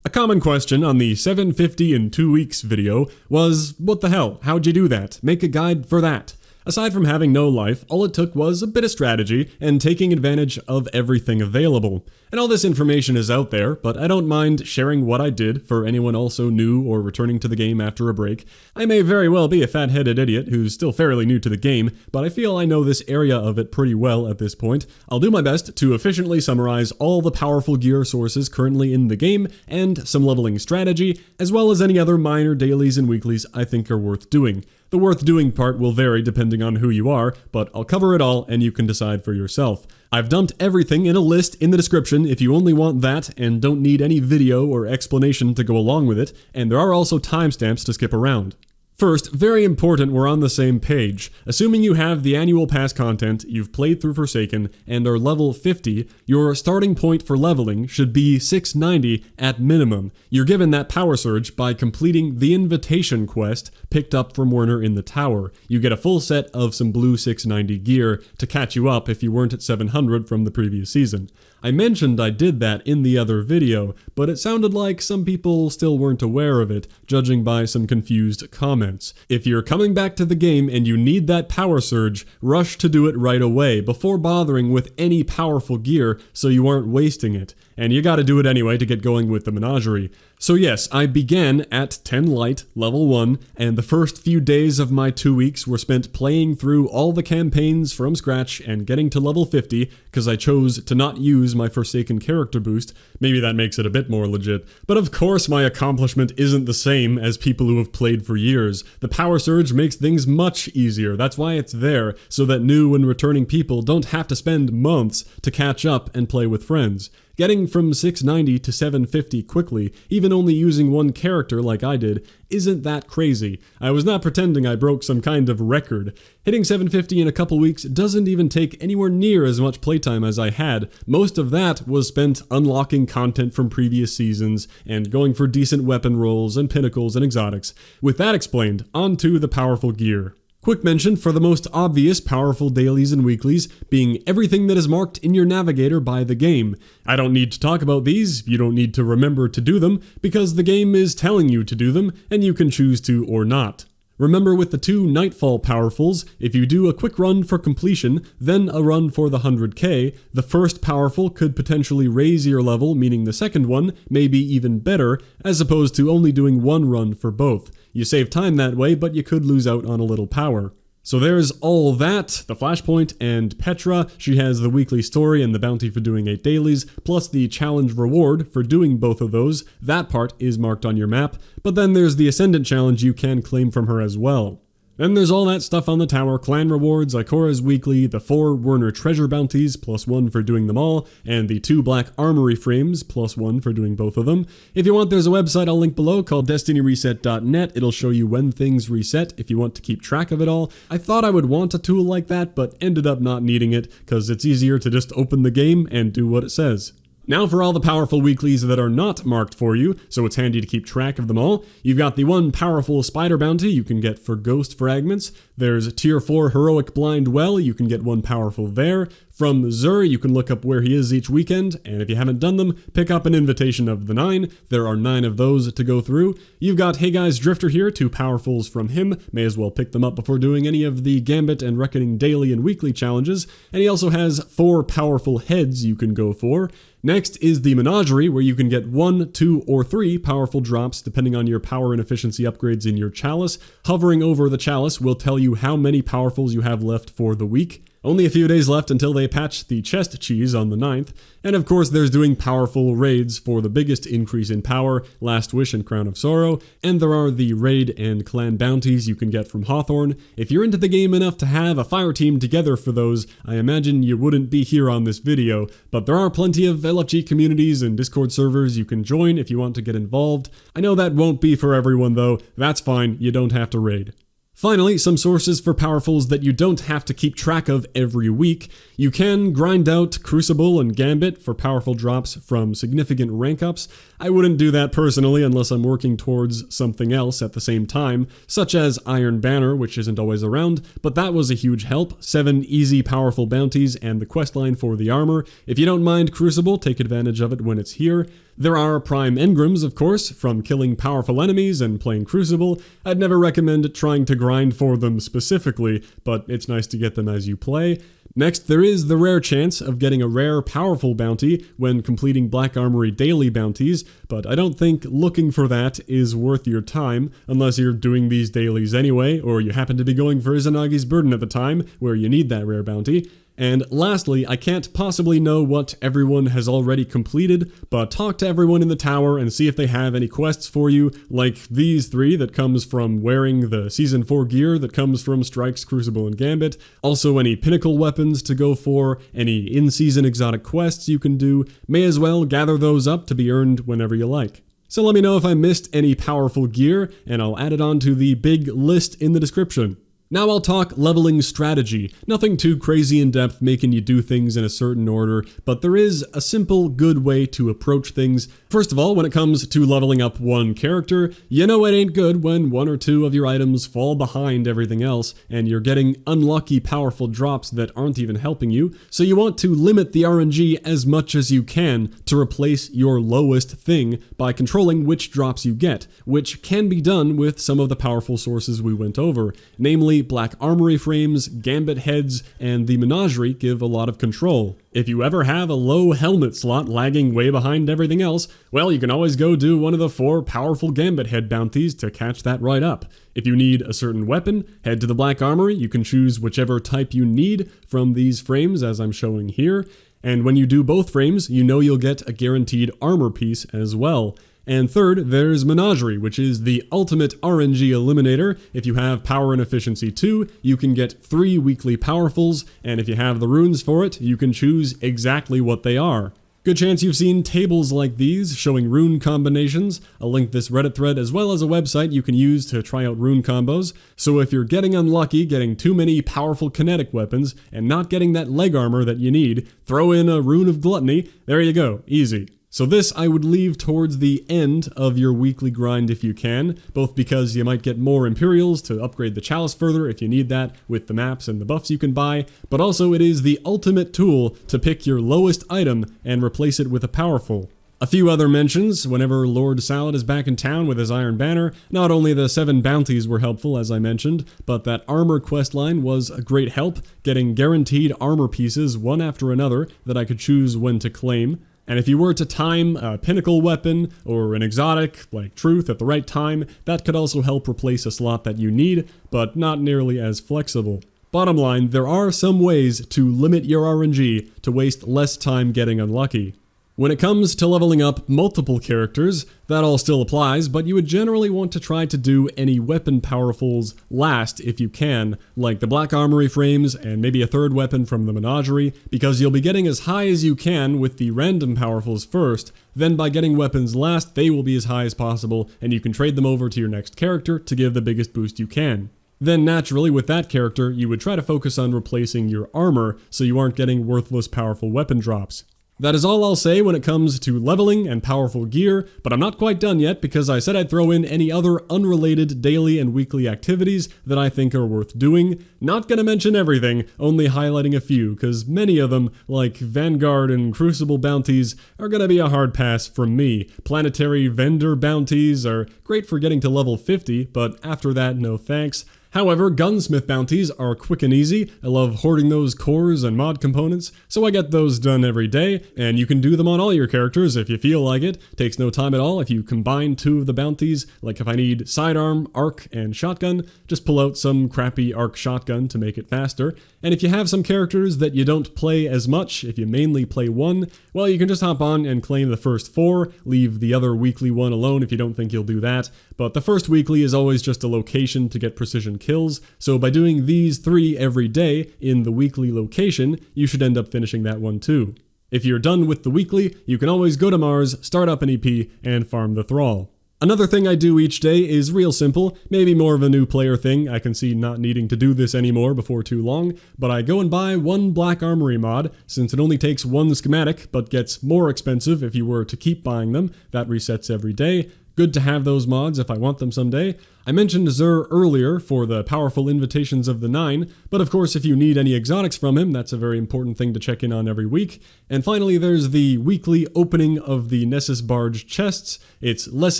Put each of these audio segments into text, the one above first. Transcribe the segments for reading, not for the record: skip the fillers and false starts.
A common question on the 750 in 2 weeks video was, what the hell, how'd you do that? Make a guide for that. Aside from having no life, all it took was a bit of strategy and taking advantage of everything available. And all this information is out there, but I don't mind sharing what I did for anyone also new or returning to the game after a break. I may very well be a fat-headed idiot who's still fairly new to the game, but I feel I know this area of it pretty well at this point. I'll do my best to efficiently summarize all the powerful gear sources currently in the game and some leveling strategy, as well as any other minor dailies and weeklies I think are worth doing. The worth doing part will vary depending on who you are, but I'll cover it all and you can decide for yourself. I've dumped everything in a list in the description if you only want that and don't need any video or explanation to go along with it, and there are also timestamps to skip around. First, very important we're on the same page. Assuming you have the annual pass content, you've played through Forsaken, and are level 50, your starting point for leveling should be 690 at minimum. You're given that power surge by completing the invitation quest picked up from Werner in the tower. You get a full set of some blue 690 gear to catch you up if you weren't at 700 from the previous season. I mentioned I did that in the other video, but it sounded like some people still weren't aware of it, judging by some confused comments. If you're coming back to the game and you need that power surge, rush to do it right away, before bothering with any powerful gear so you aren't wasting it. And you gotta do it anyway to get going with the menagerie. So yes, I began at 10 light, level 1, and the first few days of my 2 weeks were spent playing through all the campaigns from scratch and getting to level 50, because I chose to not use my Forsaken character boost. Maybe that makes it a bit more legit. But of course my accomplishment isn't the same as people who have played for years. The power surge makes things much easier, that's why it's there, so that new and returning people don't have to spend months to catch up and play with friends. Getting from 690 to 750 quickly, even only using one character like I did, isn't that crazy. I was not pretending I broke some kind of record. Hitting 750 in a couple weeks doesn't even take anywhere near as much playtime as I had. Most of that was spent unlocking content from previous seasons and going for decent weapon rolls and pinnacles and exotics. With that explained, on to the powerful gear. Quick mention for the most obvious powerful dailies and weeklies being everything that is marked in your navigator by the game. I don't need to talk about these, you don't need to remember to do them, because the game is telling you to do them, and you can choose to or not. Remember with the 2 Nightfall powerfuls, if you do a quick run for completion, then a run for the 100k, the first powerful could potentially raise your level, meaning the second one may be even better, as opposed to only doing one run for both. You save time that way, but you could lose out on a little power. So there's all that, the Flashpoint and Petra. She has the weekly story and the bounty for doing 8 dailies, plus the challenge reward for doing both of those. That part is marked on your map, but then there's the Ascendant challenge you can claim from her as well. Then there's all that stuff on the tower, clan rewards, Ikora's weekly, the 4 Werner treasure bounties, +1 for doing them all, and the 2 black armory frames, +1 for doing both of them. If you want, there's a website I'll link below called destinyreset.net. It'll show you when things reset if you want to keep track of it all. I thought I would want a tool like that, but ended up not needing it, because it's easier to just open the game and do what it says. Now for all the powerful weeklies that are not marked for you, so it's handy to keep track of them all. You've got the 1 powerful spider bounty you can get for ghost fragments. There's tier 4 heroic blind well, you can get 1 powerful there. From Zur, you can look up where he is each weekend, and if you haven't done them, pick up an invitation of the 9. There are 9 of those to go through. You've got Hey Guys Drifter here, 2 powerfuls from him. May as well pick them up before doing any of the Gambit and Reckoning daily and weekly challenges. And he also has 4 powerful heads you can go for. Next is the Menagerie, where you can get 1, 2, or 3 powerful drops depending on your power and efficiency upgrades in your chalice. Hovering over the chalice will tell you how many powerfuls you have left for the week. Only a few days left until they patch the chest cheese on the 9th, and of course there's doing powerful raids for the biggest increase in power, Last Wish and Crown of Sorrow, and there are the raid and clan bounties you can get from Hawthorne. If you're into the game enough to have a fire team together for those, I imagine you wouldn't be here on this video, but there are plenty of LFG communities and Discord servers you can join if you want to get involved. I know that won't be for everyone though, that's fine, you don't have to raid. Finally, some sources for powerfuls that you don't have to keep track of every week. You can grind out Crucible and Gambit for powerful drops from significant rank ups. I wouldn't do that personally unless I'm working towards something else at the same time, such as Iron Banner, which isn't always around, but that was a huge help. 7 easy powerful bounties and the questline for the armor. If you don't mind Crucible, take advantage of it when it's here. There are prime engrams, of course, from killing powerful enemies and playing Crucible. I'd never recommend trying to grind for them specifically, but it's nice to get them as you play. Next, there is the rare chance of getting a rare powerful bounty when completing Black Armory daily bounties, but I don't think looking for that is worth your time unless you're doing these dailies anyway, or you happen to be going for Izanagi's Burden at the time, where you need that rare bounty. And lastly, I can't possibly know what everyone has already completed, but talk to everyone in the tower and see if they have any quests for you, like these 3 that comes from wearing the Season 4 gear that comes from Strikes, Crucible, and Gambit. Also any pinnacle weapons to go for, any in-season exotic quests you can do. May as well gather those up to be earned whenever you like. So let me know if I missed any powerful gear, and I'll add it onto the big list in the description. Now I'll talk leveling strategy. Nothing too crazy in depth making you do things in a certain order, but there is a simple, good way to approach things. First of all, when it comes to leveling up one character, you know it ain't good when 1 or 2 of your items fall behind everything else, and you're getting unlucky powerful drops that aren't even helping you, so you want to limit the RNG as much as you can to replace your lowest thing by controlling which drops you get, which can be done with some of the powerful sources we went over, namely Black Armory frames, Gambit heads, and the Menagerie give a lot of control. If you ever have a low helmet slot lagging way behind everything else, well, you can always go do one of the 4 powerful Gambit head bounties to catch that right up. If you need a certain weapon, head to the Black Armory. You can choose whichever type you need from these frames as I'm showing here. And when you do both frames, you know you'll get a guaranteed armor piece as well. And third, there's Menagerie, which is the ultimate RNG eliminator. If you have Power and Efficiency 2, you can get 3 weekly powerfuls, and if you have the runes for it, you can choose exactly what they are. Good chance you've seen tables like these showing rune combinations. I'll link this Reddit thread as well as a website you can use to try out rune combos. So if you're getting unlucky, getting too many powerful kinetic weapons, and not getting that leg armor that you need, throw in a Rune of Gluttony. There you go, easy. So this I would leave towards the end of your weekly grind if you can, both because you might get more Imperials to upgrade the Chalice further if you need that with the maps and the buffs you can buy, but also it is the ultimate tool to pick your lowest item and replace it with a powerful. A few other mentions: whenever Lord Salad is back in town with his Iron Banner, not only the 7 bounties were helpful as I mentioned, but that armor questline was a great help, getting guaranteed armor pieces one after another that I could choose when to claim. And if you were to time a pinnacle weapon or an exotic like Truth at the right time, that could also help replace a slot that you need, but not nearly as flexible. Bottom line, there are some ways to limit your RNG to waste less time getting unlucky. When it comes to leveling up multiple characters, that all still applies, but you would generally want to try to do any weapon powerfuls last if you can, like the Black Armory frames and maybe a 3rd weapon from the Menagerie, because you'll be getting as high as you can with the random powerfuls first, then by getting weapons last, they will be as high as possible, and you can trade them over to your next character to give the biggest boost you can. Then naturally, with that character, you would try to focus on replacing your armor so you aren't getting worthless powerful weapon drops. That is all I'll say when it comes to leveling and powerful gear, but I'm not quite done yet because I said I'd throw in any other unrelated daily and weekly activities that I think are worth doing. Not gonna mention everything, only highlighting a few, because many of them, like Vanguard and Crucible bounties, are gonna be a hard pass from me. Planetary vendor bounties are great for getting to level 50, but after that, no thanks. However, gunsmith bounties are quick and easy. I love hoarding those cores and mod components, so I get those done every day, and you can do them on all your characters if you feel like it. Takes no time at all if you combine 2 of the bounties, like if I need sidearm, arc, and shotgun, just pull out some crappy arc shotgun to make it faster. And if you have some characters that you don't play as much, if you mainly play 1, well, you can just hop on and claim the first 4, leave the other weekly one alone if you don't think you'll do that. But the first weekly is always just a location to get precision kills, so by doing these 3 every day in the weekly location, you should end up finishing that one too. If you're done with the weekly, you can always go to Mars, start up an EP, and farm the Thrall. Another thing I do each day is real simple, maybe more of a new player thing. I can see not needing to do this anymore before too long, but I go and buy 1 Black Armory mod, since it only takes 1 schematic, but gets more expensive if you were to keep buying them. That resets every day. good to have those mods if I want them someday. I mentioned Xur earlier for the powerful invitations of the 9, but of course if you need any exotics from him, that's a very important thing to check in on every week. And finally there's the weekly opening of the Nessus Barge chests. It's less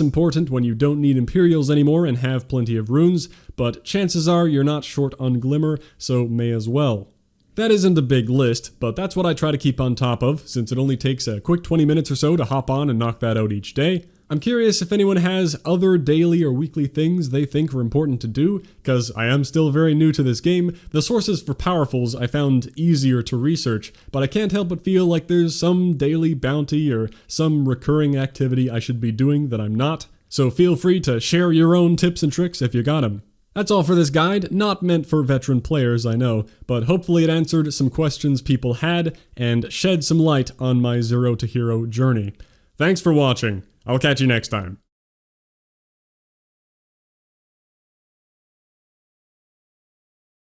important when you don't need Imperials anymore and have plenty of runes, but chances are you're not short on Glimmer, so may as well. That isn't a big list, but that's what I try to keep on top of, since it only takes a quick 20 minutes or so to hop on and knock that out each day. I'm curious if anyone has other daily or weekly things they think are important to do, because I am still very new to this game. The sources for powerfuls I found easier to research, but I can't help but feel like there's some daily bounty or some recurring activity I should be doing that I'm not. So feel free to share your own tips and tricks if you got them. That's all for this guide, not meant for veteran players, I know, but hopefully it answered some questions people had and shed some light on my Zero to Hero journey. Thanks for watching. I'll catch you next time.